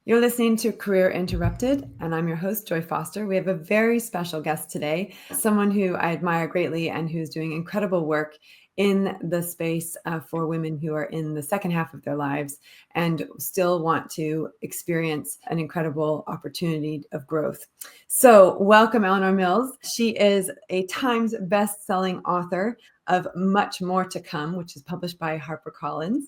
You're listening to Career Interrupted, and I'm your host, Joy Foster. We have a very special guest today, someone who I admire greatly and who's doing incredible work in the space for women who are in the second half of their lives and still want to experience an incredible opportunity of growth. So welcome, Eleanor Mills. She is a Times best-selling author of Much More to Come, which is published by HarperCollins.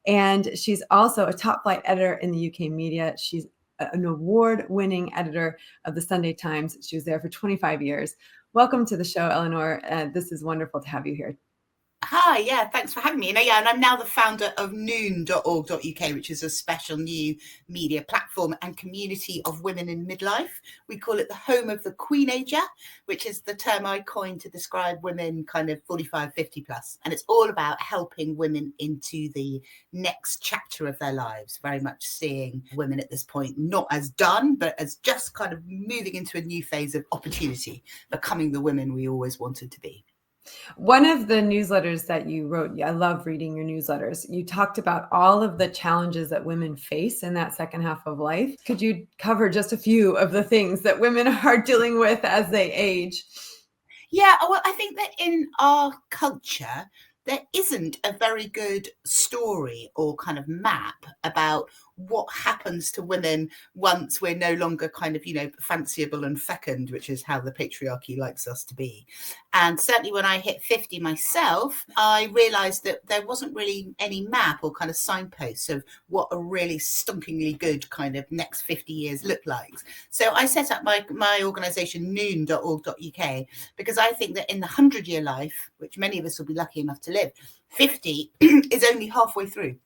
And she's also a top flight editor in the UK media. She's an award-winning editor of the Sunday Times. She was there for 25 years. Welcome to the show, Eleanor. This is wonderful to have you here. Hi, yeah, thanks for having me. And I'm now the founder of noon.org.uk, which is a special new media platform and community of women in midlife. We call it the home of the Queenager, which is the term I coined to describe women kind of 45, 50 plus. And it's all about helping women into the next chapter of their lives, very much seeing women at this point not as done, but as just kind of moving into a new phase of opportunity, becoming the women we always wanted to be. One of the newsletters that you wrote, I love reading your newsletters. You talked about all of the challenges that women face in that second half of life. Could you cover just a few of the things that women are dealing with as they age? Yeah, well, I think that in our culture, there isn't a very good story or kind of map about what happens to women once we're no longer kind of, fanciable and fecund, which is how the patriarchy likes us to be. And certainly when I hit 50 myself, I realized that there wasn't really any map or kind of signposts of what a really stunkingly good kind of next 50 years look like. So I set up my organization, noon.org.uk, because I think that in the 100-year life, which many of us will be lucky enough to live, 50 is only halfway through.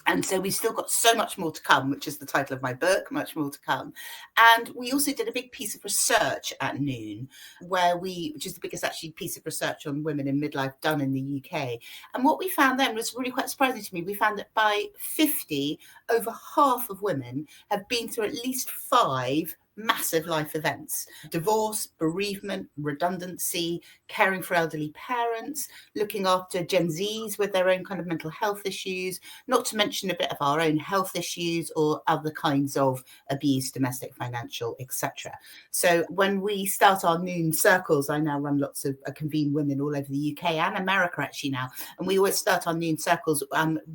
And so we've still got so much more to come, which is the title of my book, Much More to Come. And we also did a big piece of research at Noon, which is the biggest actually piece of research on women in midlife done in the UK. And what we found then was really quite surprising to me. We found that by 50, over half of women have been through at least 5 massive life events: divorce, bereavement, redundancy, caring for elderly parents, looking after Gen Zs with their own kind of mental health issues, not to mention a bit of our own health issues or other kinds of abuse, domestic, financial, etc. So when we start our Noon circles, I now run lots of convene women all over the UK and America actually now, and we always start our Noon circles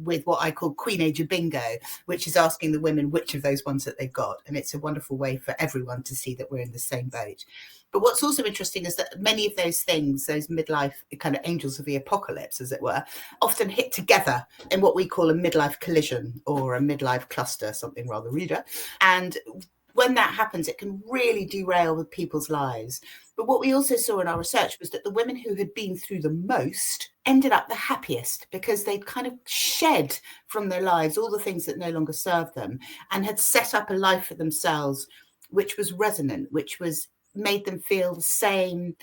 with what I call Queenager bingo, which is asking the women which of those ones that they've got, and it's a wonderful way for everyone to see that we're in the same boat. But what's also interesting is that many of those things, those midlife kind of angels of the apocalypse, as it were, often hit together in what we call a midlife collision or a midlife cluster, something rather ruder. And when that happens, it can really derail people's lives. But what we also saw in our research was that the women who had been through the most ended up the happiest, because they'd kind of shed from their lives all the things that no longer served them and had set up a life for themselves which was resonant, which was made them feel the same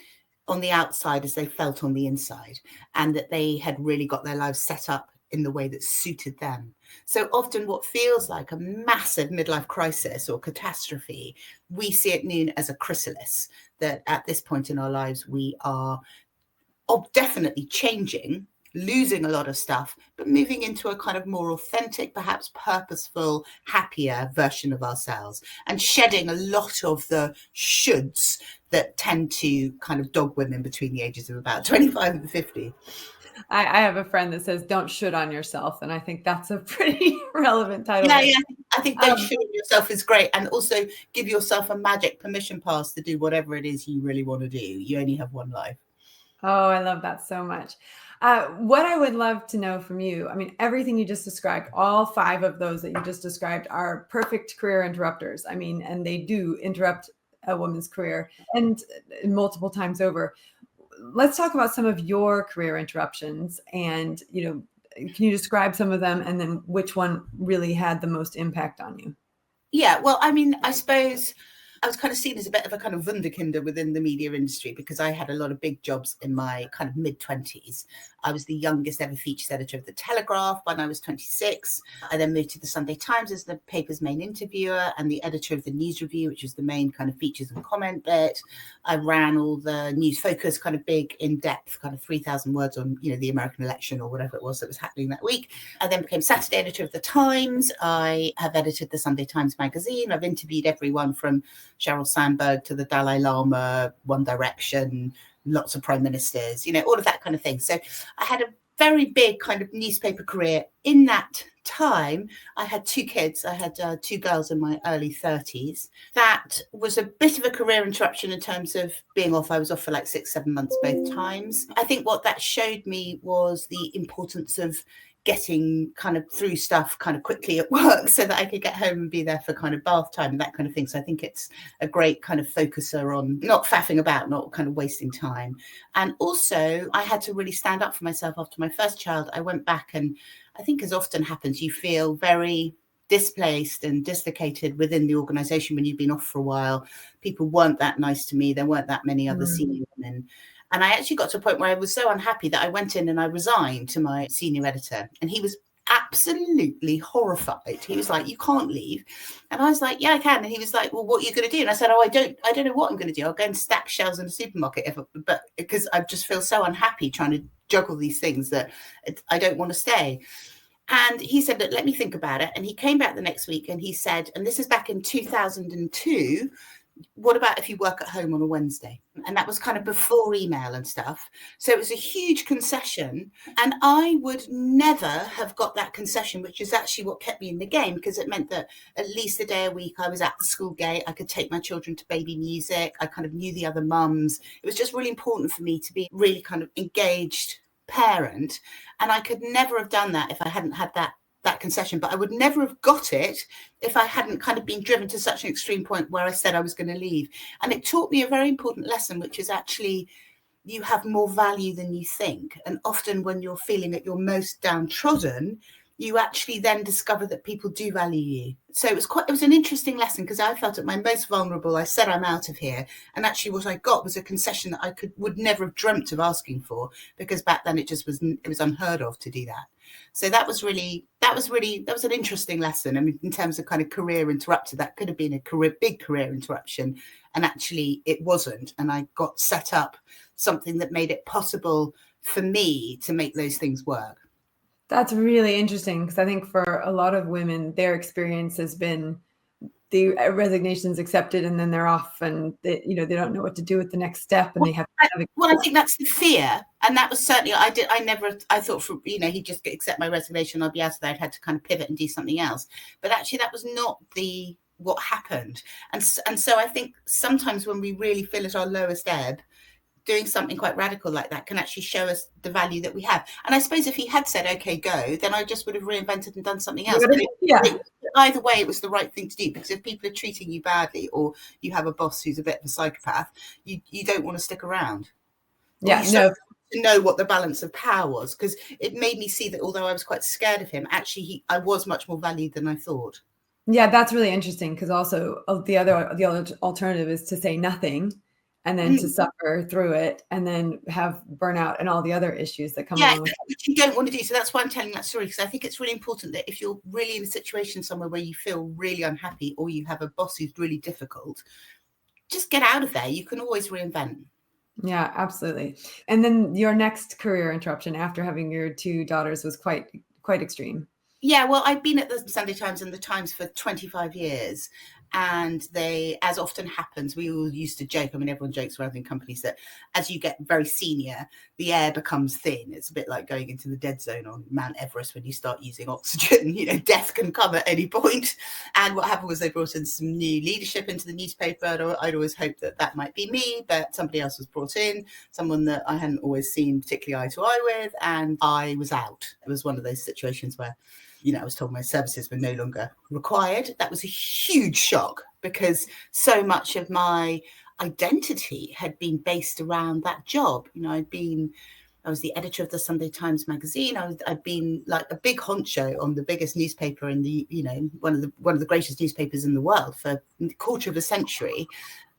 on the outside as they felt on the inside, and that they had really got their lives set up in the way that suited them. So often what feels like a massive midlife crisis or catastrophe, we see at Noon as a chrysalis, that at this point in our lives, we are definitely changing, losing a lot of stuff, but moving into a kind of more authentic, perhaps purposeful, happier version of ourselves, and shedding a lot of the shoulds that tend to kind of dog women between the ages of about 25 and 50. I have a friend that says, don't should on yourself. And I think that's a pretty relevant title. Yeah. I think don't should on yourself is great. And also give yourself a magic permission pass to do whatever it is you really want to do. You only have one life. Oh, I love that so much. What I would love to know from you, I mean, everything you just described, all 5 of those that you just described are perfect career interrupters. I mean, and they do interrupt a woman's career and multiple times over. Let's talk about some of your career interruptions, and, can you describe some of them, and then which one really had the most impact on you? Yeah, well, I mean, I suppose I was kind of seen as a bit of a kind of wunderkinder within the media industry because I had a lot of big jobs in my kind of mid-20s. I was the youngest ever features editor of The Telegraph when I was 26. I then moved to the Sunday Times as the paper's main interviewer and the editor of the News Review, which was the main kind of features and comment bit. I ran all the News Focus, kind of big, in-depth, kind of 3,000 words on, the American election or whatever it was that was happening that week. I then became Saturday editor of The Times. I have edited the Sunday Times magazine. I've interviewed everyone from Sheryl Sandberg to the Dalai Lama, One Direction, lots of prime ministers, all of that kind of thing. So I had a very big kind of newspaper career. In that time, I had 2 kids. I had 2 girls in my early 30s. That was a bit of a career interruption in terms of being off. I was off for like 6-7 months both times. I think what that showed me was the importance of getting kind of through stuff kind of quickly at work so that I could get home and be there for kind of bath time and that kind of thing. So I think it's a great kind of focuser on not faffing about, not kind of wasting time. And also I had to really stand up for myself after my first child. I went back and I think, as often happens, you feel very displaced and dislocated within the organization when you've been off for a while. People weren't that nice to me. There weren't that many other senior women. And I actually got to a point where I was so unhappy that I went in and I resigned to my senior editor. And he was absolutely horrified. He was like, "You can't leave." And I was like, "Yeah, I can." And he was like, "Well, what are you going to do?" And I said, I don't know what I'm going to do. I'll go and stack shelves in a supermarket, but because I just feel so unhappy trying to juggle these things that I don't want to stay. And he said, "Look, let me think about it." And he came back the next week and he said, and this is back in 2002, "What about if you work at home on a Wednesday?" And that was kind of before email and stuff. So it was a huge concession. And I would never have got that concession, which is actually what kept me in the game, because it meant that at least a day a week I was at the school gate. I could take my children to baby music. I kind of knew the other mums. It was just really important for me to be really kind of engaged parent. And I could never have done that if I hadn't had that concession, but I would never have got it if I hadn't kind of been driven to such an extreme point where I said I was going to leave. And it taught me a very important lesson, which is actually you have more value than you think. And often when you're feeling at your most downtrodden, you actually then discover that people do value you. So it was an interesting lesson, because I felt at my most vulnerable. I said, "I'm out of here." And actually what I got was a concession that I would never have dreamt of asking for, because back then it was unheard of to do that. So that was an interesting lesson. I mean, in terms of kind of career interrupted, that could have been a big career interruption. And actually it wasn't. And I got set up something that made it possible for me to make those things work. That's really interesting, because I think for a lot of women, their experience has been the resignation's accepted and then they're off, and they don't know what to do with the next step, and they have. Well, I think that's the fear, and that was certainly I thought he'd just accept my resignation, I'll be out of there. I'd had to kind of pivot and do something else, but actually that was not what happened, and so I think sometimes when we really feel at our lowest ebb, doing something quite radical like that can actually show us the value that we have. And I suppose if he had said, "Okay, go," then I just would have reinvented and done something else. Either way, it was the right thing to do, because if people are treating you badly, or you have a boss who's a bit of a psychopath, you don't want to stick around. To know what the balance of power was, because it made me see that although I was quite scared of him, actually I was much more valued than I thought. Yeah, that's really interesting, because also the other alternative is to say nothing, and then to suffer through it, and then have burnout and all the other issues that come along with it. Which you don't want to do. So that's why I'm telling that story, because I think it's really important that if you're really in a situation somewhere where you feel really unhappy, or you have a boss who's really difficult, just get out of there. You can always reinvent. Yeah, absolutely. And then your next career interruption after having your 2 daughters was quite extreme. Yeah, well, I've been at the Sunday Times and the Times for 25 years. And they, as often happens, we all used to joke, I mean, everyone jokes around in companies that as you get very senior, the air becomes thin. It's a bit like going into the dead zone on Mount Everest when you start using oxygen. Death can come at any point. And what happened was they brought in some new leadership into the newspaper. And I'd always hoped that might be me, but somebody else was brought in, someone that I hadn't always seen particularly eye to eye with, and I was out. It was one of those situations where I was told my services were no longer required. That was a huge shock, because so much of my identity had been based around that job. I'd been I was the editor of the Sunday Times magazine. I'd been like a big honcho on the biggest newspaper in the, one of the greatest newspapers in the world for a quarter of a century.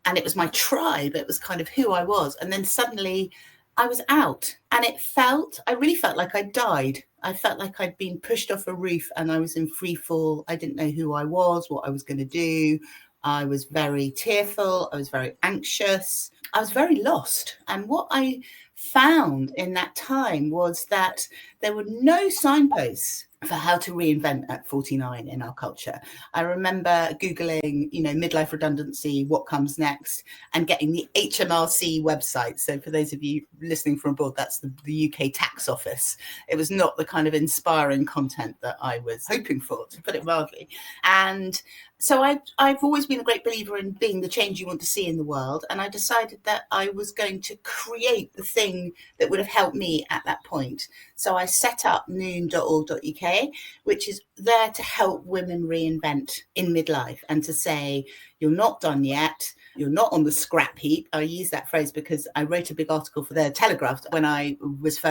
And it was my tribe. It was kind of who I was. And then suddenly I was out, and I really felt like I died. I felt like I'd been pushed off a roof and I was in free fall. I didn't know who I was, what I was going to do. I was very tearful. I was very anxious. I was very lost. And what I found in that time was that there were no signposts for how to reinvent at 49 in our culture. I remember Googling, midlife redundancy, what comes next, and getting the HMRC website. So for those of you listening from abroad, that's the UK tax office. It was not the kind of inspiring content that I was hoping for, to put it mildly. And so I've always been a great believer in being the change you want to see in the world. And I decided that I was going to create the thing that would have helped me at that point. So I set up noon.org.uk, which is there to help women reinvent in midlife and to say, you're not done yet. You're not on the scrap heap. I use that phrase because I wrote a big article for the Telegraph when I was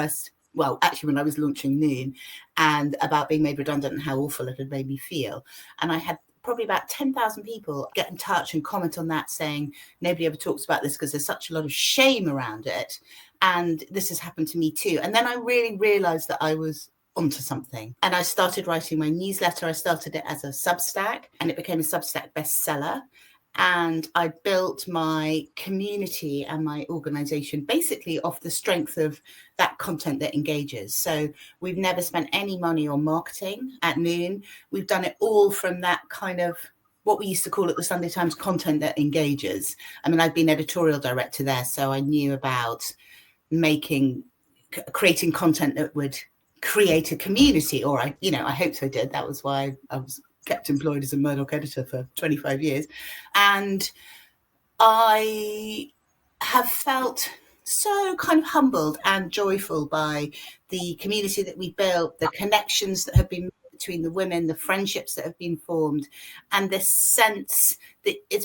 when I was launching Noon, and about being made redundant and how awful it had made me feel. And I had probably about 10,000 people get in touch and comment on that, saying nobody ever talks about this because there's such a lot of shame around it. And this has happened to me too. And then I really realized that I was onto something. And I started writing my newsletter. I started it as a Substack, and it became a Substack bestseller. And I built my community and my organization basically off the strength of that content that engages. So we've never spent any money on marketing at Noon. We've done it all from that kind of what we used to call at the Sunday Times content that engages. I mean, I've been editorial director there, so I knew about creating content that would create a community, or I hope so did. That was why I was kept employed as a Murdoch editor for 25 years. And I have felt so kind of humbled and joyful by the community that we built, the connections that have been made between the women, the friendships that have been formed, and this sense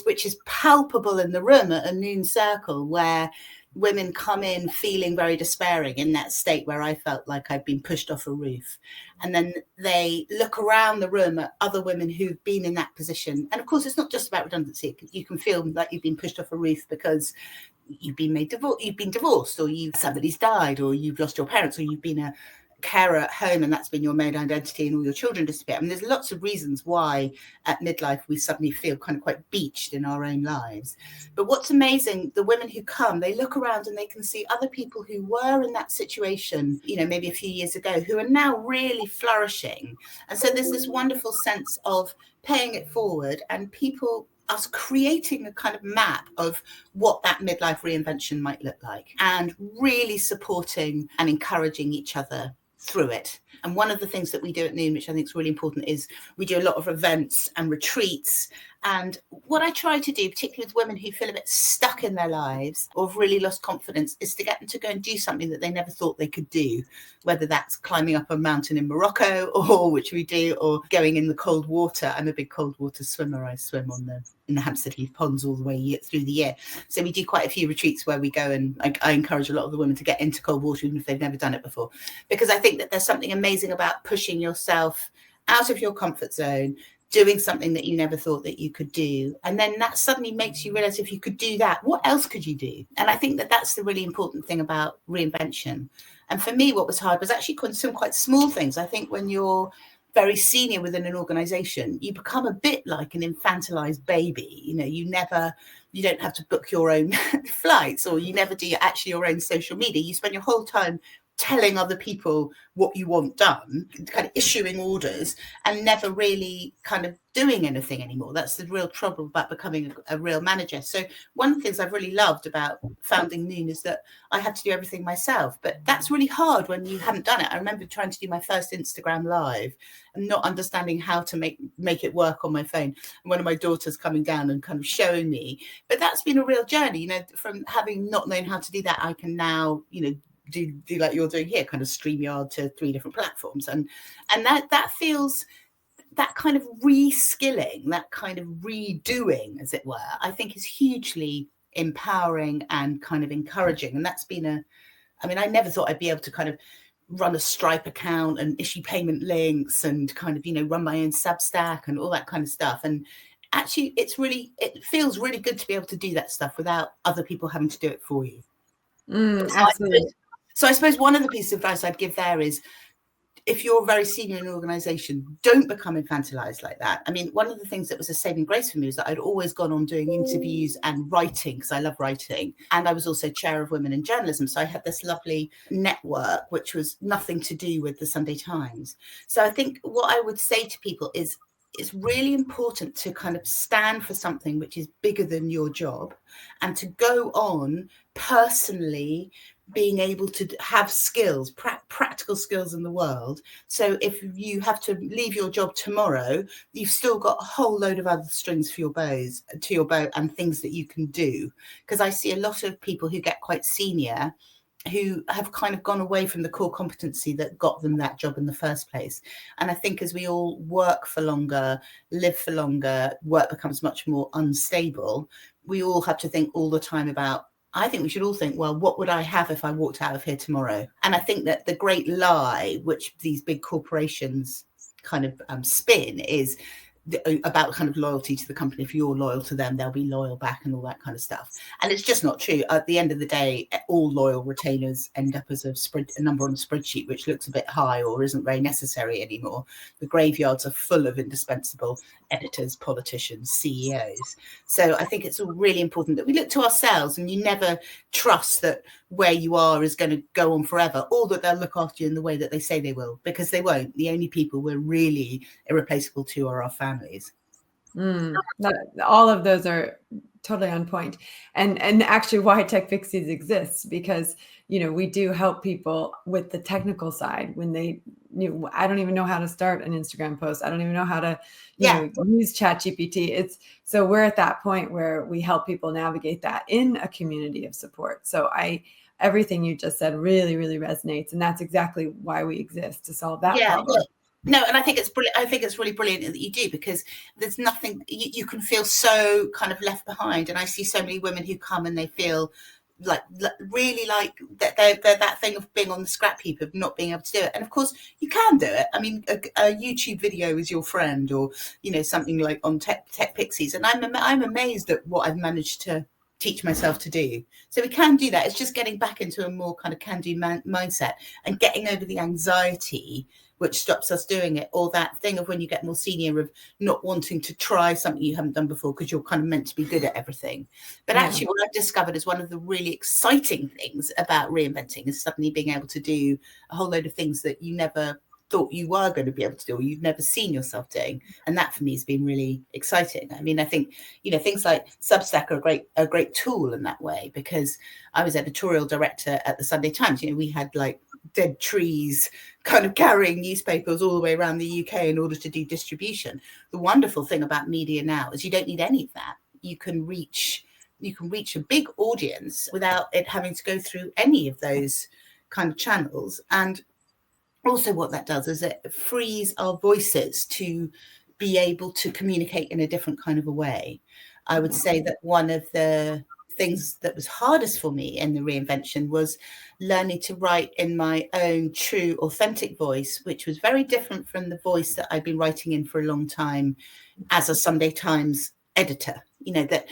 which is palpable in the room at a Noon Circle, where women come in feeling very despairing, in that state where I felt like I'd been pushed off a roof. And then they look around the room at other women who've been in that position. And of course, it's not just about redundancy. You can feel like you've been pushed off a roof because you've been divorced, or somebody's died, or you've lost your parents, or you've been a carer at home and that's been your main identity, and all your children disappear. I mean, there's lots of reasons why at midlife we suddenly feel kind of quite beached in our own lives. But what's amazing, the women who come, they look around and they can see other people who were in that situation, maybe a few years ago, who are now really flourishing. And so there's this wonderful sense of paying it forward, and us creating a kind of map of what that midlife reinvention might look like, and really supporting and encouraging each other through it. And one of the things that we do at Noon, which I think is really important, is we do a lot of events and retreats. And what I try to do, particularly with women who feel a bit stuck in their lives or have really lost confidence, is to get them to go and do something that they never thought they could do, whether that's climbing up a mountain in Morocco, or which we do, or going in the cold water. I'm a big cold water swimmer. I swim in the Hampstead Heath ponds all the way through the year. So we do quite a few retreats where we go, and I encourage a lot of the women to get into cold water, even if they've never done it before, because I think that there's something amazing about pushing yourself out of your comfort zone, doing something that you never thought that you could do. And then that suddenly makes you realize, if you could do that, what else could you do? And I think that that's the really important thing about reinvention. And for me, what was hard was actually some quite small things. I think when you're very senior within an organization, you become a bit like an infantilized baby. You don't have to book your own flights, or you never do your own social media. You spend your whole time telling other people what you want done, kind of issuing orders, and never really kind of doing anything anymore. That's the real trouble about becoming a real manager. So one of the things I've really loved about founding Noon is that I had to do everything myself, but that's really hard when you haven't done it. I remember trying to do my first Instagram live and not understanding how to make it work on my phone, and one of my daughters coming down and kind of showing me. But that's been a real journey, from having not known how to do that, I can now, do like you're doing here, kind of StreamYard to 3 different platforms, and that feels, that kind of reskilling, that kind of redoing, as it were, I think is hugely empowering and kind of encouraging. And that's been I mean, I never thought I'd be able to kind of run a Stripe account and issue payment links and kind of, run my own Substack and all that kind of stuff. And actually, it feels really good to be able to do that stuff without other people having to do it for you. Absolutely. So I suppose one of the pieces of advice I'd give there is, if you're very senior in an organization, don't become infantilized like that. I mean, one of the things that was a saving grace for me was that I'd always gone on doing interviews and writing, because I love writing. And I was also chair of women in journalism. So I had this lovely network, which was nothing to do with the Sunday Times. So I think what I would say to people is, it's really important to kind of stand for something which is bigger than your job, and to go on personally being able to have skills, practical skills in the world. So if you have to leave your job tomorrow, you've still got a whole load of other strings for your bow and things that you can do. Because I see a lot of people who get quite senior who have kind of gone away from the core competency that got them that job in the first place. And I think as we all work for longer, live for longer, work becomes much more unstable, we all have to think all the time about, I think we should all think, well, what would I have if I walked out of here tomorrow? And I think that the great lie, which these big corporations kind of spin, is about kind of loyalty to the company. If you're loyal to them, they'll be loyal back and all that kind of stuff. And it's just not true. At the end of the day, all loyal retainers end up as a number on a spreadsheet, which looks a bit high or isn't very necessary anymore. The graveyards are full of indispensable editors, politicians, CEOs. So I think it's all really important that we look to ourselves, and you never trust that where you are is going to go on forever, or that they'll look after you in the way that they say they will, because they won't. The only people we're really irreplaceable to are our families. All of those are totally on point. And actually why TechPixies exists, because, we do help people with the technical side when they, I don't even know how to start an Instagram post. I don't even know how to, use ChatGPT. So we're at that point where we help people navigate that in a community of support. So everything you just said really, really resonates. And that's exactly why we exist, to solve that problem. No, and I think it's brilliant. I think it's really brilliant that you do, because there's nothing, you can feel so kind of left behind. And I see so many women who come and they feel really like that they're that thing of being on the scrap heap, of not being able to do it. And of course you can do it. I mean, a YouTube video is your friend, or something like on TechPixies, and I'm amazed at what I've managed to teach myself to do. So we can do that. It's just getting back into a more kind of can-do mindset, and getting over the anxiety which stops us doing it, or that thing of when you get more senior of not wanting to try something you haven't done before because you're kind of meant to be good at everything. But actually what I've discovered is one of the really exciting things about reinventing is suddenly being able to do a whole load of things that you never thought you were going to be able to do, or you've never seen yourself doing. And that for me has been really exciting. I mean, I think, things like Substack are a great tool in that way, because I was editorial director at the Sunday Times. We had like dead trees kind of carrying newspapers all the way around the UK in order to do distribution. The wonderful thing about media now is you don't need any of that. You can reach a big audience without it having to go through any of those kind of channels. And also what that does is it frees our voices to be able to communicate in a different kind of a way. I would say that one of the things that was hardest for me in the reinvention was learning to write in my own true, authentic voice, which was very different from the voice that I'd been writing in for a long time as a Sunday Times editor. That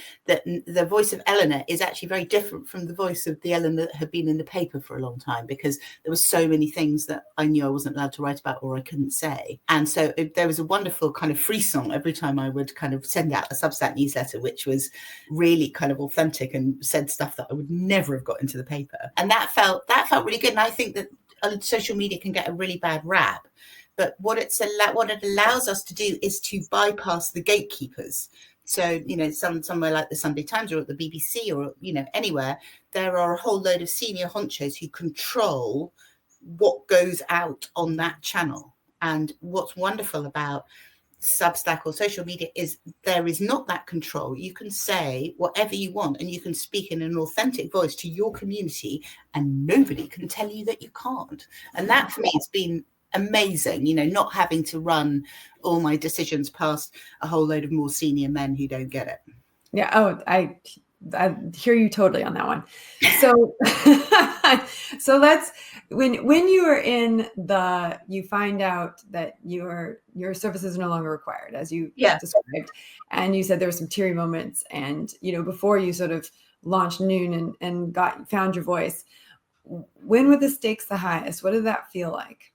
the voice of Eleanor is actually very different from the voice of the Eleanor that had been in the paper for a long time, because there were so many things that I knew I wasn't allowed to write about or I couldn't say. And so there was a wonderful kind of frisson every time I would kind of send out a Substack newsletter, which was really kind of authentic and said stuff that I would never have got into the paper. And that felt really good. And I think that social media can get a really bad rap. But what it allows us to do is to bypass the gatekeepers. So, somewhere like the Sunday Times or at the BBC or, anywhere, there are a whole load of senior honchos who control what goes out on that channel. And what's wonderful about Substack or social media is there is not that control. You can say whatever you want, and you can speak in an authentic voice to your community, and nobody can tell you that you can't. And that for me has been amazing, not having to run all my decisions past a whole load of more senior men who don't get it. Yeah. Oh, I hear you totally on that one. So, so when you are you find out that your services are no longer required, as you described, and you said there were some teary moments, and before you sort of launched Noon and found your voice. When were the stakes the highest? What did that feel like?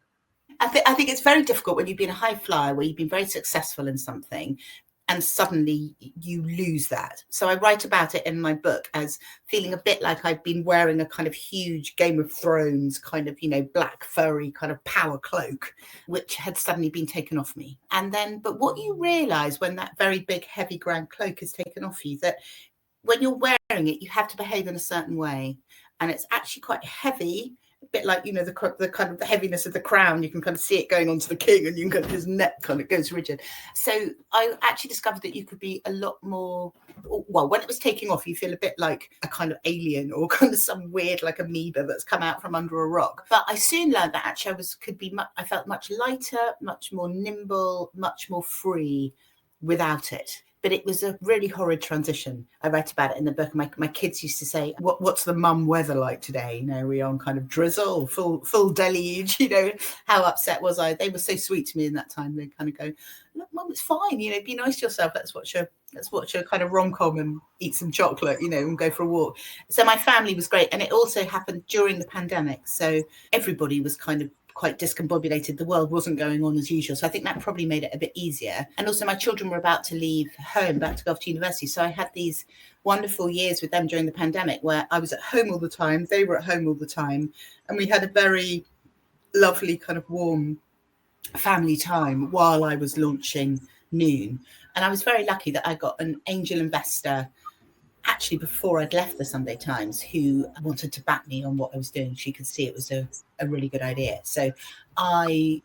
I think it's very difficult when you've been a high flyer, where you've been very successful in something, and suddenly you lose that. So I write about it in my book as feeling a bit like I've been wearing a kind of huge Game of Thrones kind of, black furry kind of power cloak, which had suddenly been taken off me. And then, but what you realize when that very big, heavy grand cloak is taken off you, that when you're wearing it, you have to behave in a certain way. And it's actually quite heavy, a bit like, the kind of the heaviness of the crown. You can kind of see it going onto the king, and you can kind of, his neck kind of goes rigid. So I actually discovered that you could be a lot more, well, when it was taking off, you feel a bit like a kind of alien, or kind of some weird like amoeba that's come out from under a rock. But I soon learned that actually I felt much lighter, much more nimble, much more free without it. But it was a really horrid transition. I write about it in the book. My kids used to say, what's the mum weather like today? We're on kind of drizzle, full deluge, how upset was I? They were so sweet to me in that time. They kind of go, look, Mum, it's fine, be nice to yourself. Let's watch a kind of rom-com and eat some chocolate, and go for a walk. So my family was great. And it also happened during the pandemic. So everybody was kind of quite discombobulated. The world wasn't going on as usual. So I think that probably made it a bit easier. And also my children were about to leave home, back to go off to university. So I had these wonderful years with them during the pandemic, where I was at home all the time. They were at home all the time. And we had a very lovely kind of warm family time while I was launching Noon. And I was very lucky that I got an angel investor actually before I'd left the Sunday Times, who wanted to back me on what I was doing. She could see it was a really good idea. So I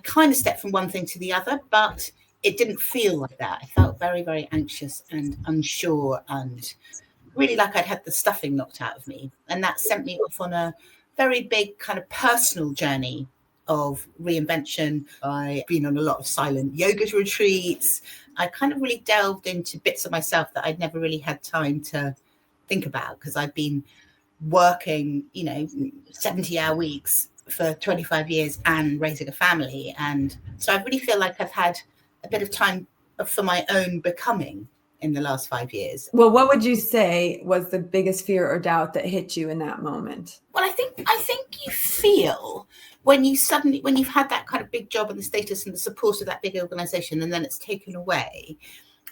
kind of stepped from one thing to the other, but it didn't feel like that. I felt very, very anxious and unsure, and really like I'd had the stuffing knocked out of me. And that sent me off on a very big kind of personal journey of reinvention. I've been on a lot of silent yoga retreats. I kind of really delved into bits of myself that I'd never really had time to think about, because I'd been working, 70-hour weeks for 25 years and raising a family. And so I really feel like I've had a bit of time for my own becoming in the last 5 years. Well, what would you say was the biggest fear or doubt that hit you in that moment? Well, I think you feel when you've had that kind of big job and the status and the support of that big organization, and then it's taken away,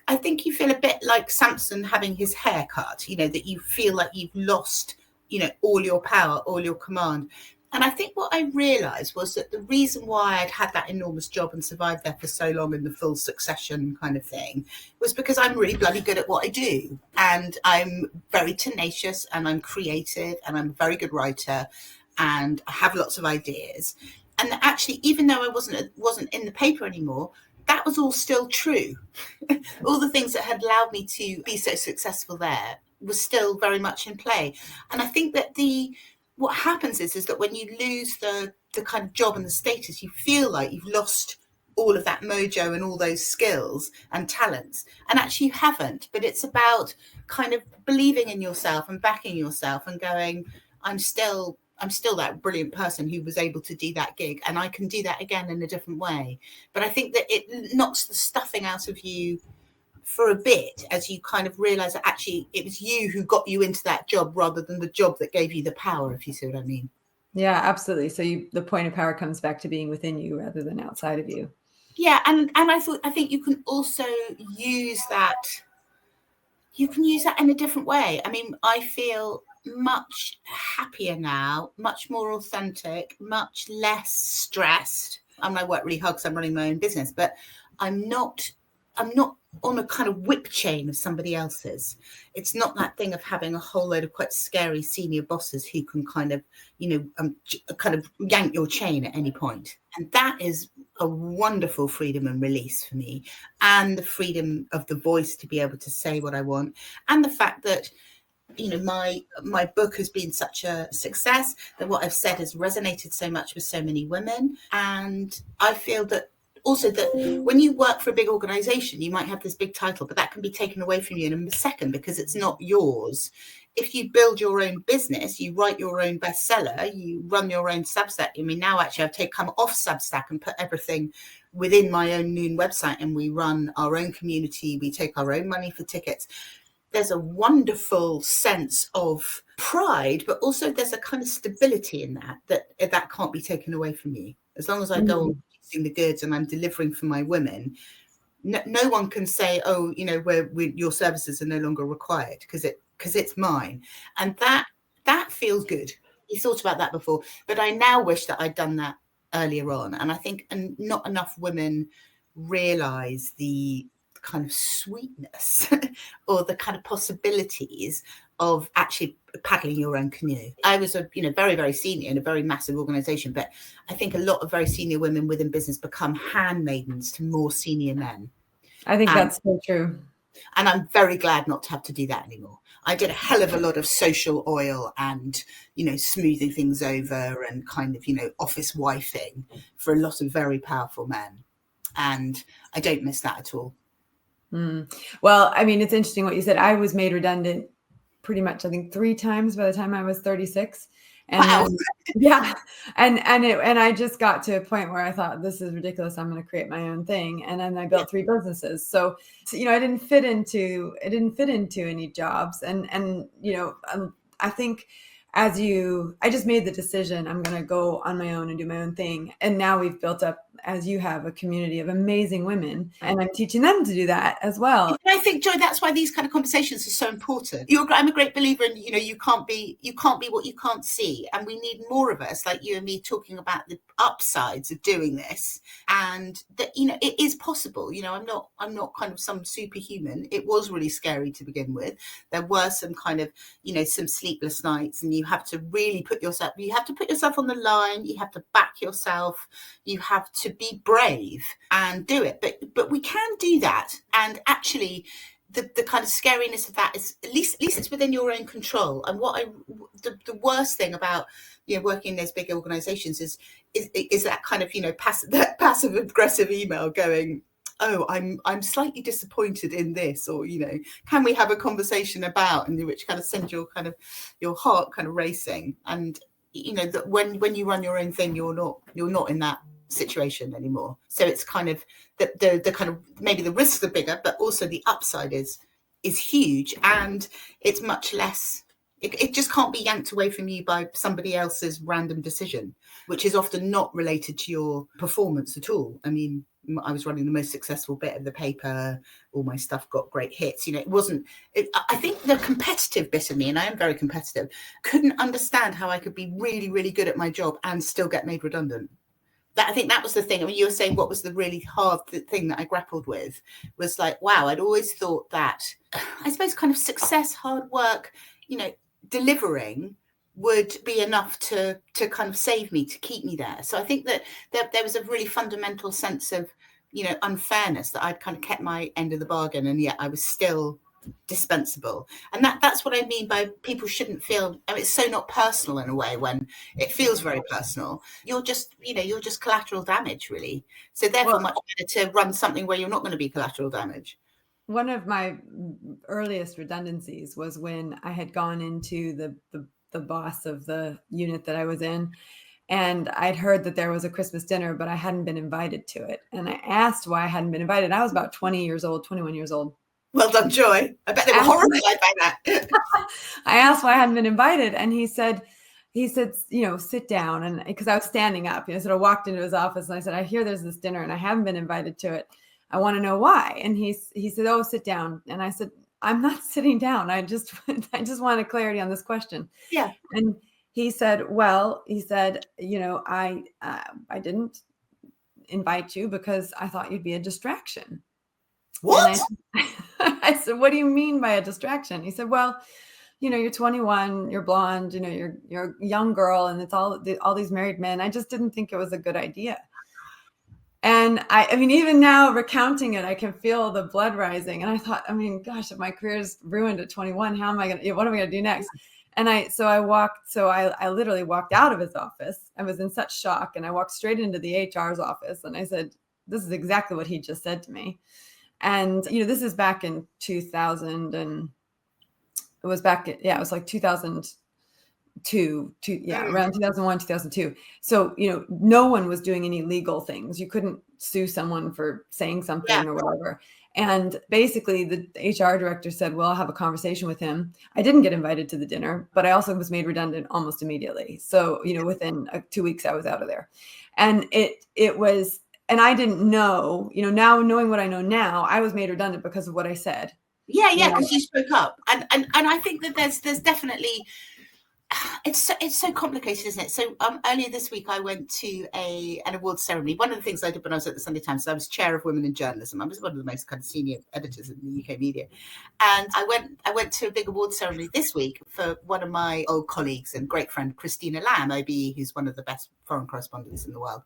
I think you feel a bit like Samson having his hair cut, that you feel like you've lost, all your power, all your command. And I think what I realized was that the reason why I'd had that enormous job and survived there for so long in the full succession kind of thing was because I'm really bloody good at what I do. And I'm very tenacious, and I'm creative, and I'm a very good writer, and I have lots of ideas. And actually, even though I wasn't in the paper anymore, that was all still true. All the things that had allowed me to be so successful there was still very much in play. And I think that what happens is that when you lose the kind of job and the status, you feel like you've lost all of that mojo and all those skills and talents. And actually you haven't, but it's about kind of believing in yourself and backing yourself and going, I'm still that brilliant person who was able to do that gig, and I can do that again in a different way. But I think that it knocks the stuffing out of you for a bit, as you kind of realize that actually it was you who got you into that job rather than the job that gave you the power, if you see what I mean. Yeah, absolutely. So the point of power comes back to being within you rather than outside of you. Yeah, and I think you can also use that. You can use that in a different way. I mean, I feel much happier now, much more authentic, much less stressed. I mean, I work really hard because I'm running my own business, but I'm not on a kind of whip chain of somebody else's. It's not that thing of having a whole load of quite scary senior bosses who can kind of, kind of yank your chain at any point. And that is a wonderful freedom and release for me, and the freedom of the voice to be able to say what I want, and the fact that my book has been such a success, that what I've said has resonated so much with so many women. And I feel that Also, that when you work for a big organization, you might have this big title, but that can be taken away from you in a second because it's not yours. If you build your own business, you write your own bestseller, you run your own Substack. I mean, now actually I've come off Substack and put everything within my own Noon website, and we run our own community. We take our own money for tickets. There's a wonderful sense of pride, but also there's a kind of stability in that can't be taken away from you. As long as I go on producing the goods and I'm delivering for my women, no one can say, oh, you know, your services are no longer required because it's mine. And that feels good. You thought about that before, but I now wish that I'd done that earlier on. And I think not enough women realize the kind of sweetness or the kind of possibilities of actually paddling your own canoe. I was very, very senior in a very massive organization, but I think a lot of very senior women within business become handmaidens to more senior men. I think that's so true. And I'm very glad not to have to do that anymore. I did a hell of a lot of social oil and, smoothing things over and kind of, office wifing for a lot of very powerful men. And I don't miss that at all. Well, I mean, it's interesting what you said. I was made redundant pretty much, I think, 3 times by the time I was 36. And wow. Yeah. And I just got to a point where I thought, this is ridiculous. I'm going to create my own thing. And then I built 3 businesses. So, I didn't fit into any jobs. And I think I just made the decision, I'm going to go on my own and do my own thing. And now we've built up, as you have, a community of amazing women, and I'm teaching them to do that as well. And I think, Joy, that's why these kind of conversations are so important. I'm a great believer in, you can't be what you can't see. And we need more of us like you and me talking about the upsides of doing this, and that, it is possible. I'm not kind of some superhuman. It was really scary to begin with. There were some kind of, some sleepless nights, and you have to really put yourself on the line. You have to back yourself. You have to be brave and do it. But we can do that. And actually, the kind of scariness of that is at least it's within your own control. And the worst thing about working in those big organizations is that kind of passive aggressive email going, oh, I'm slightly disappointed in this, or can we have a conversation about, and which kind of send your heart kind of racing. And that when you run your own thing, you're not in that situation anymore. So it's kind of the kind of, maybe the risks are bigger, but also the upside is huge, and it's much less. It just can't be yanked away from you by somebody else's random decision, which is often not related to your performance at all. I mean, I was running the most successful bit of the paper. All my stuff got great hits. It wasn't. I think the competitive bit of me, and I am very competitive, couldn't understand how I could be really, really good at my job and still get made redundant. I think that was the thing. I mean, you were saying what was the really hard thing that I grappled with was like, wow, I'd always thought that, I suppose, kind of success, hard work, delivering would be enough to kind of save me, to keep me there. So I think that there was a really fundamental sense of, unfairness, that I'd kind of kept my end of the bargain, and yet I was still dispensable. And that's what I mean by people shouldn't feel, it's so not personal in a way. When it feels very personal, you're just collateral damage, really. So therefore, much better to run something where you're not going to be collateral damage. One of my earliest redundancies was when I had gone into the boss of the unit that I was in, and I'd heard that there was a Christmas dinner, but I hadn't been invited to it. And I asked why I hadn't been invited. I was about 21 years old. Well done, Joy. I bet they were horrified by that. I asked why I hadn't been invited, and he said, sit down. And because I was standing up, so I walked into his office and I said, I hear there's this dinner and I haven't been invited to it. I want to know why. And he said, oh, sit down. And I said, I'm not sitting down. I just wanted clarity on this question. Yeah. And he said, I didn't invite you because I thought you'd be a distraction. What? I said, what do you mean by a distraction? He said, well, you're 21, you're blonde, you're a young girl, and it's all these married men. I just didn't think it was a good idea. And I mean, even now recounting it, I can feel the blood rising. And I thought, I mean, gosh, if my career is ruined at 21, what am I going to do next? And I literally walked out of his office. I was in such shock, and I walked straight into the HR's office, and I said, this is exactly what he just said to me. And, this is back in 2000, and it was like 2002, around 2001, 2002. So, no one was doing any legal things. You couldn't sue someone for saying something or whatever. And basically the HR director said, well, I'll have a conversation with him. I didn't get invited to the dinner, but I also was made redundant almost immediately. So, within 2 weeks, I was out of there. And it was, and I didn't know, now knowing what I know now, I was made redundant because of what I said. Yeah, because you spoke up. And I think that there's definitely, it's so complicated, isn't it? So earlier this week, I went to an awards ceremony. One of the things I did when I was at the Sunday Times, so I was chair of women in journalism. I was one of the most kind of senior editors in the UK media, and I went to a big awards ceremony this week for one of my old colleagues and great friend Christina Lamb, OBE, who's one of the best foreign correspondents in the world.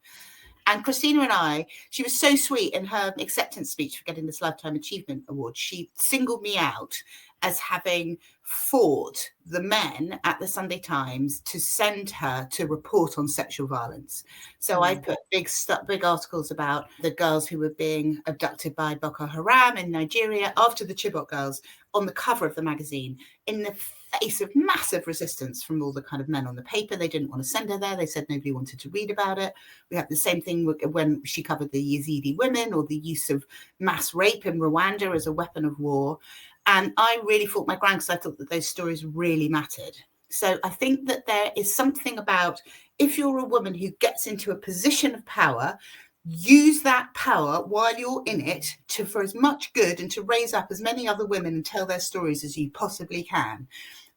And Christina and she was so sweet in her acceptance speech for getting this Lifetime Achievement Award. She singled me out as having fought the men at the Sunday Times to send her to report on sexual violence. So I put big articles about the girls who were being abducted by Boko Haram in Nigeria after the Chibok girls on the cover of the magazine, in the face of massive resistance from all the kind of men on the paper. They didn't want to send her there. They said nobody wanted to read about it. We had the same thing when she covered the Yazidi women or the use of mass rape in Rwanda as a weapon of war. And I really fought my ground because I thought that those stories really mattered. So I think that there is something about, if you're a woman who gets into a position of power, use that power while you're in it for as much good and to raise up as many other women and tell their stories as you possibly can.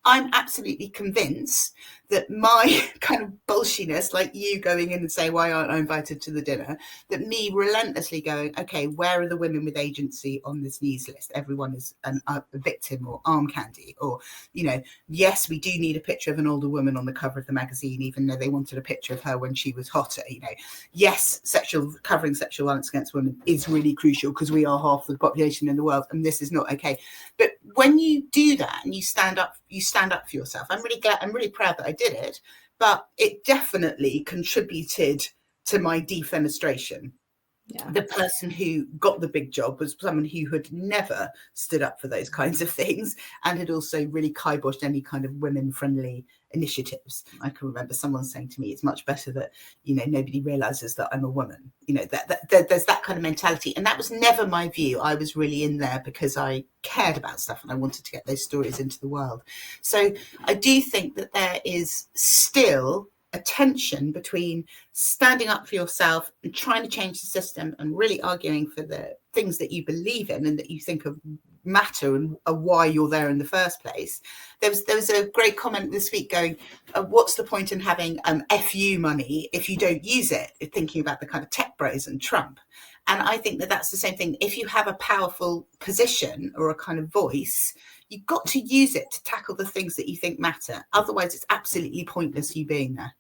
I'm absolutely convinced that my kind of bullshiness, like you going in and saying, why aren't I invited to the dinner? That me relentlessly going, okay, where are the women with agency on this news list? Everyone is a victim or arm candy. Or, yes, we do need a picture of an older woman on the cover of the magazine, even though they wanted a picture of her when she was hotter. Yes, covering sexual violence against women is really crucial because we are half the population in the world and this is not okay. But when you do that and you stand up for yourself, I'm really proud that I did it, but it definitely contributed to my defenestration. Yeah. The person who got the big job was someone who had never stood up for those kinds of things and had also really kiboshed any kind of women-friendly initiatives. I can remember someone saying to me, it's much better that, nobody realizes that I'm a woman. That there's that kind of mentality. And that was never my view. I was really in there because I cared about stuff and I wanted to get those stories into the world. So I do think that there is still a tension between standing up for yourself and trying to change the system and really arguing for the things that you believe in and that you think of matter and why you're there in the first place. There was a great comment this week going, what's the point in having FU money if you don't use it? Thinking about the kind of tech bros and Trump. And I think that that's the same thing. If you have a powerful position or a kind of voice, you've got to use it to tackle the things that you think matter. Otherwise, it's absolutely pointless you being there.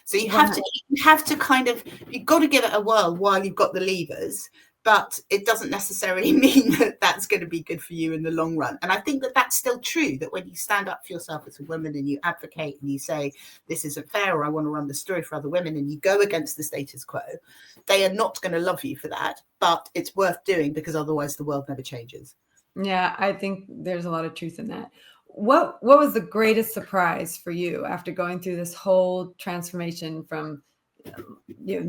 So you have to kind of, you've got to give it a whirl while you've got the levers, but it doesn't necessarily mean that that's going to be good for you in the long run. And I think that that's still true, that when you stand up for yourself as a woman and you advocate and you say, this isn't fair, or I want to run the story for other women, and you go against the status quo, they are not going to love you for that, but it's worth doing because otherwise the world never changes. Yeah, I think there's a lot of truth in that. What was the greatest surprise for you after going through this whole transformation from your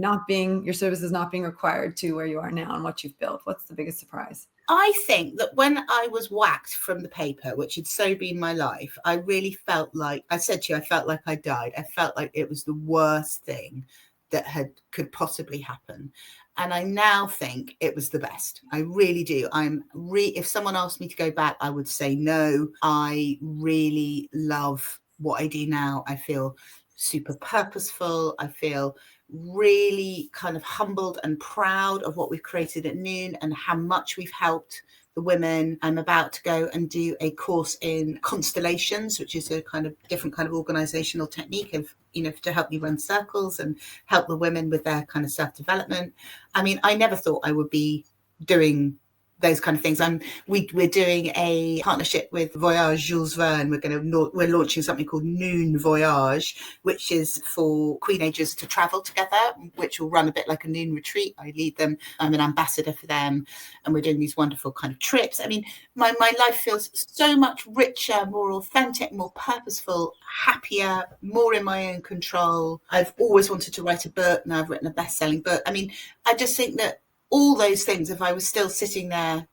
services not being required to where you are now and what you've built? What's the biggest surprise? I think that when I was whacked from the paper, which had so been my life, I really felt like, I said to you, I felt like I died. I felt like it was the worst thing that could possibly happen. And I now think it was the best. I really do. If someone asked me to go back, I would say no. I really love what I do now. I feel super purposeful. I feel really kind of humbled and proud of what we've created at Noon and how much we've helped the women. I'm about to go and do a course in constellations, which is a kind of different kind of organizational technique of, to help you run circles and help the women with their kind of self-development. I mean, I never thought I would be doing those kind of things. We're doing a partnership with Voyage Jules Verne. We're launching something called Noon Voyage, which is for Queenagers to travel together, which will run a bit like a noon retreat. I lead them. I'm an ambassador for them, and we're doing these wonderful kind of trips. I mean, my life feels so much richer, more authentic, more purposeful, happier, more in my own control. I've always wanted to write a book. Now I've written a best-selling book. I mean, I just think that all those things, if I was still sitting there,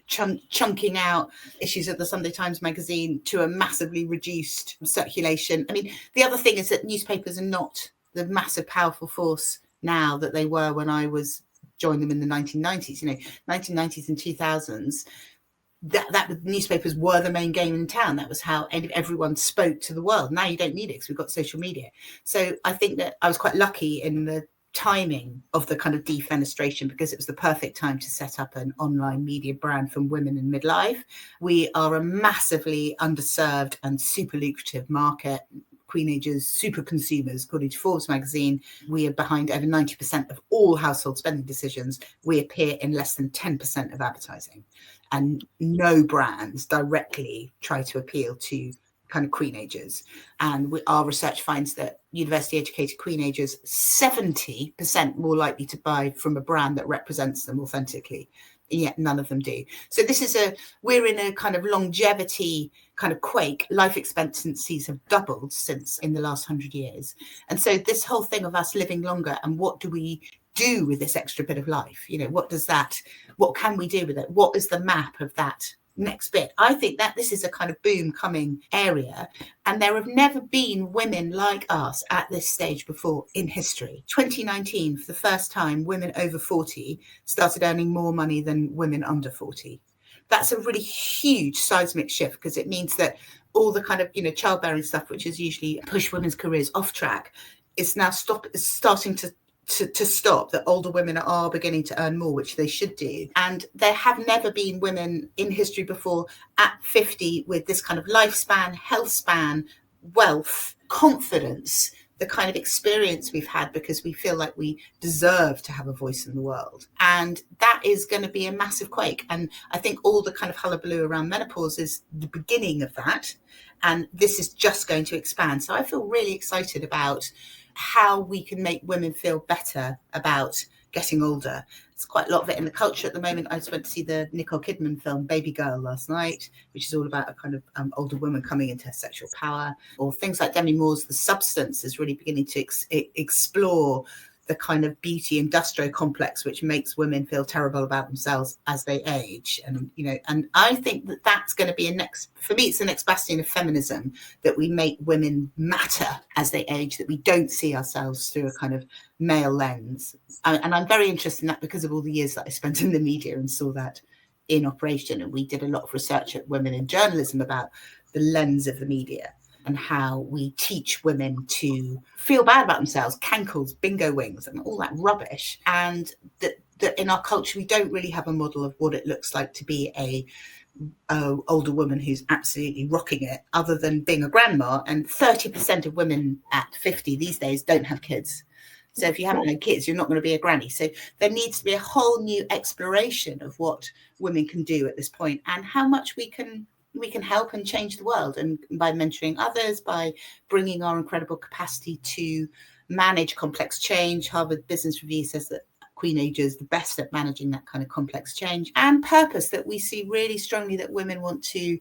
chunking out issues of the Sunday Times magazine to a massively reduced circulation. I mean, the other thing is that newspapers are not the massive, powerful force now that they were when I joined them in the 1990s. 1990s and 2000s. That newspapers were the main game in town. That was how everyone spoke to the world. Now you don't need it because we've got social media. So I think that I was quite lucky in the timing of the kind of defenestration, because it was the perfect time to set up an online media brand for women in midlife. We are a massively underserved and super lucrative market. Queenagers, super consumers, according to Forbes magazine, we are behind over 90% of all household spending decisions. We appear in less than 10% of advertising, and no brands directly try to appeal to kind of Queenagers. And our research finds that university educated Queenagers 70% more likely to buy from a brand that represents them authentically, and yet none of them do. So we're in a kind of longevity kind of quake. Life expectancies have doubled since in the last 100 years. And so this whole thing of us living longer, and what do we do with this extra bit of life? What can we do with it? What is the map of that next bit? I think that this is a kind of boom coming area, and there have never been women like us at this stage before in history. 2019, for the first time, women over 40 started earning more money than women under 40. That's a really huge seismic shift, because it means that all the kind of childbearing stuff, which has usually pushed women's careers off track, is now starting to stop. That older women are beginning to earn more, which they should do. And there have never been women in history before at 50 with this kind of lifespan, health span, wealth, confidence, the kind of experience we've had, because we feel like we deserve to have a voice in the world. And that is going to be a massive quake. And I think all the kind of hullabaloo around menopause is the beginning of that. And this is just going to expand. So I feel really excited about how we can make women feel better about getting older. There's quite a lot of it in the culture at the moment. I just went to see the Nicole Kidman film Baby Girl last night, which is all about a kind of older woman coming into her sexual power. Or things like Demi Moore's The Substance is really beginning to explore the kind of beauty industrial complex which makes women feel terrible about themselves as they age. And I think that that's going to be for me, it's the next bastion of feminism, that we make women matter as they age, that we don't see ourselves through a kind of male lens. And I'm very interested in that because of all the years that I spent in the media and saw that in operation. And we did a lot of research at Women in Journalism about the lens of the media and how we teach women to feel bad about themselves, cankles, bingo wings, and all that rubbish. And that in our culture, we don't really have a model of what it looks like to be a older woman who's absolutely rocking it, other than being a grandma. And 30% of women at 50 these days don't have kids. So if you haven't had kids, you're not going to be a granny. So there needs to be a whole new exploration of what women can do at this point, and how much we can help and change the world, and by mentoring others, by bringing our incredible capacity to manage complex change. Harvard Business Review says that Queenagers are the best at managing that kind of complex change, and purpose, that we see really strongly that women want to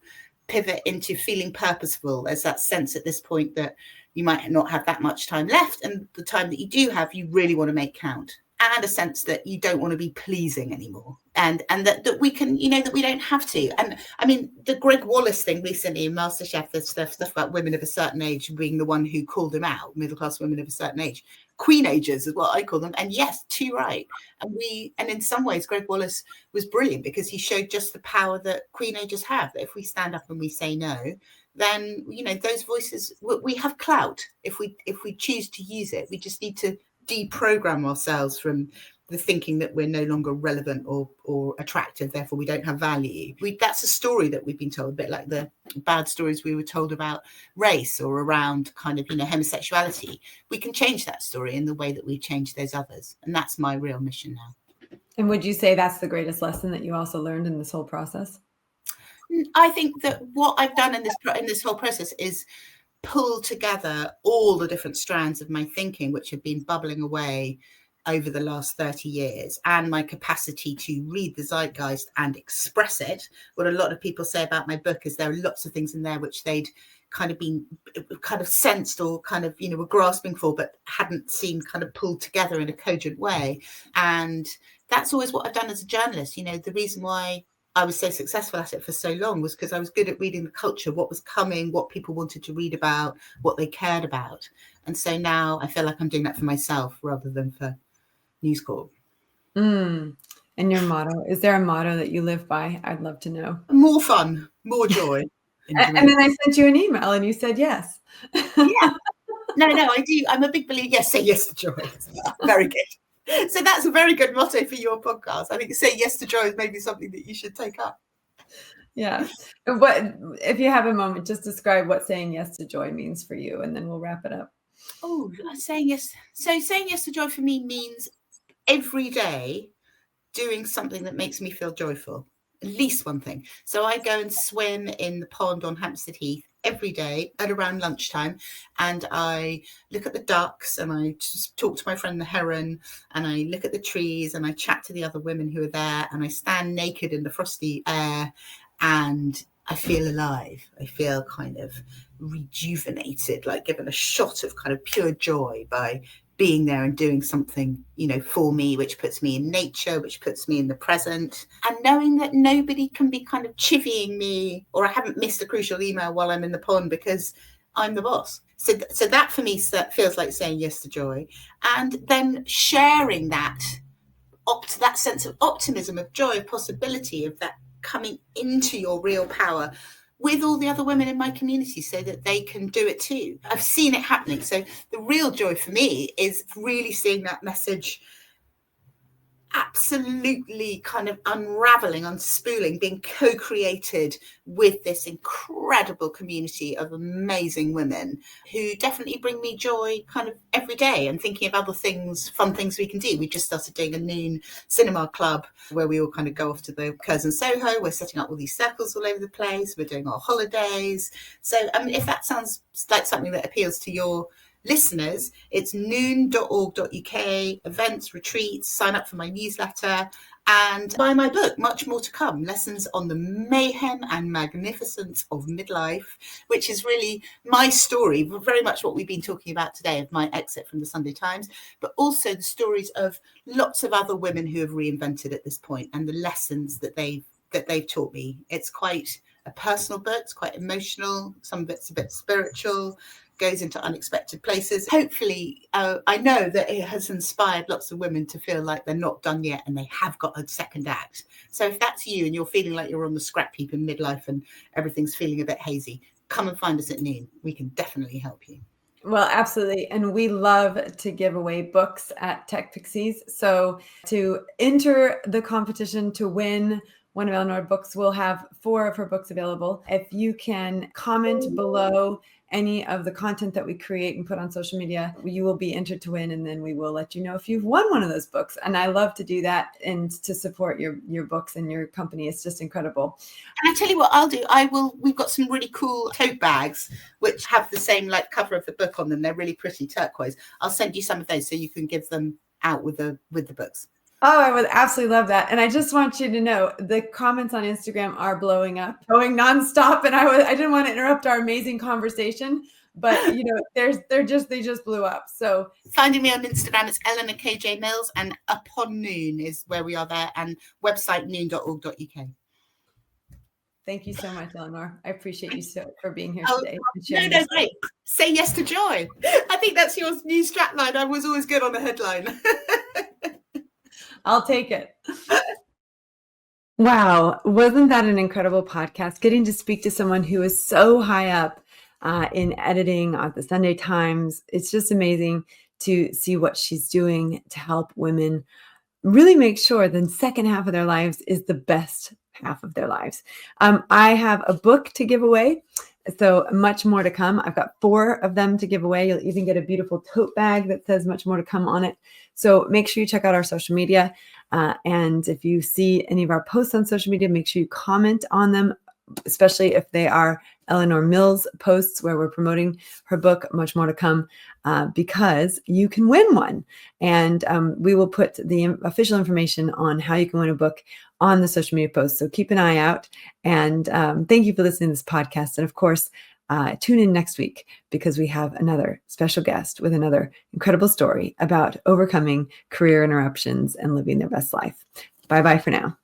pivot into feeling purposeful. There's that sense at this point that you might not have that much time left, and the time that you do have, you really want to make count, and a sense that you don't want to be pleasing anymore. And that we can, that we don't have to. And I mean, the Greg Wallace thing recently in MasterChef, the stuff about women of a certain age being the one who called him out, middle-class women of a certain age. Queenagers is what I call them. And yes, too right. And in some ways, Greg Wallace was brilliant, because he showed just the power that Queenagers have, that if we stand up and we say no, then, those voices, we have clout if we choose to use it. We just need to deprogram ourselves from the thinking that we're no longer relevant or attractive, therefore we don't have value. That's a story that we've been told, a bit like the bad stories we were told about race or around kind of homosexuality. We can change that story in the way that we change those others, and that's my real mission now. And would you say that's the greatest lesson that you also learned in this whole process? I think that what I've done in this whole process is pull together all the different strands of my thinking, which have been bubbling away over the last 30 years, and my capacity to read the zeitgeist and express it. What a lot of people say about my book is there are lots of things in there which they'd kind of sensed or kind of, were grasping for, but hadn't seen kind of pulled together in a cogent way. And that's always what I've done as a journalist. The reason why I was so successful at it for so long was because I was good at reading the culture, what was coming, what people wanted to read about, what they cared about. And so now I feel like I'm doing that for myself rather than for News Corp. And your motto, is there a motto that you live by? I'd love to know. More fun, more joy. And then I sent you an email and you said yes. Yeah. No, I do. I'm a big believer. Yes, say yes to joy. Very good. So that's a very good motto for your podcast. I think say yes to joy is maybe something that you should take up. Yeah. What, if you have a moment, just describe what saying yes to joy means for you, and then we'll wrap it up. Oh, saying yes. So saying yes to joy for me means every day doing something that makes me feel joyful, at least one thing. So I go and swim in the pond on Hampstead Heath every day at around lunchtime, and I look at the ducks, and I just talk to my friend the heron, and I look at the trees, and I chat to the other women who are there, and I stand naked in the frosty air, and I feel alive. I feel kind of rejuvenated, like given a shot of kind of pure joy by being there and doing something, for me, which puts me in nature, which puts me in the present, and knowing that nobody can be kind of chivying me, or I haven't missed a crucial email while I'm in the pond because I'm the boss. So that for me feels like saying yes to joy, and then sharing that sense of optimism, of joy, of possibility, of that coming into your real power with all the other women in my community so that they can do it too. I've seen it happening. So the real joy for me is really seeing that message absolutely kind of unraveling, unspooling, being co-created with this incredible community of amazing women who definitely bring me joy kind of every day, and thinking of other things, fun things we can do. We just started doing a noon cinema club where we all kind of go off to the Curzon Soho. We're setting up all these circles all over the place. We're doing our holidays. So if that sounds like something that appeals to your listeners, it's noon.org.uk, events, retreats, sign up for my newsletter, and buy my book, Much More to Come, Lessons on the Mayhem and Magnificence of Midlife, which is really my story, very much what we've been talking about today, of my exit from the Sunday Times, but also the stories of lots of other women who have reinvented at this point, and the lessons that they've taught me. It's quite a personal book, it's quite emotional, some of it's a bit spiritual, goes into unexpected places. Hopefully, I know that it has inspired lots of women to feel like they're not done yet and they have got a second act. So if that's you and you're feeling like you're on the scrap heap in midlife and everything's feeling a bit hazy, come and find us at Noon. We can definitely help you. Well, absolutely. And we love to give away books at TechPixies. So to enter the competition to win one of Eleanor's books, we'll have 4 of her books available. If you can comment below any of the content that we create and put on social media, you will be entered to win, and then we will let you know if you've won one of those books. And I love to do that and to support your books and your company. It's just incredible. And I tell you what I'll do, we've got some really cool tote bags which have the same cover of the book on them. They're really pretty, turquoise. I'll send you some of those so you can give them out with the books. Oh, I would absolutely love that. And I just want you to know the comments on Instagram are blowing up, going nonstop. And I didn't want to interrupt our amazing conversation, but they just blew up. So finding me on Instagram, it's Eleanor KJ Mills, and Upon Noon is where we are there, and website noon.org.uk. Thank you so much, Eleanor. I appreciate you for being here today. No, great. Say yes to joy. I think that's your new strapline. I was always good on the headline. I'll take it. Wow. Wasn't that an incredible podcast? Getting to speak to someone who is so high up in editing at the Sunday Times. It's just amazing to see what she's doing to help women really make sure the second half of their lives is the best half of their lives. I have a book to give away. So much more to come. I've got 4 of them to give away. You'll even get a beautiful tote bag that says much more to come on it. So make sure you check out our social media. And if you see any of our posts on social media, make sure you comment on them, especially if they are Eleanor Mills posts where we're promoting her book. Much more to come, because you can win one. And we will put the official information on how you can win a book on the social media posts. So keep an eye out. And thank you for listening to this podcast. And of course, tune in next week because we have another special guest with another incredible story about overcoming career interruptions and living their best life. Bye-bye for now.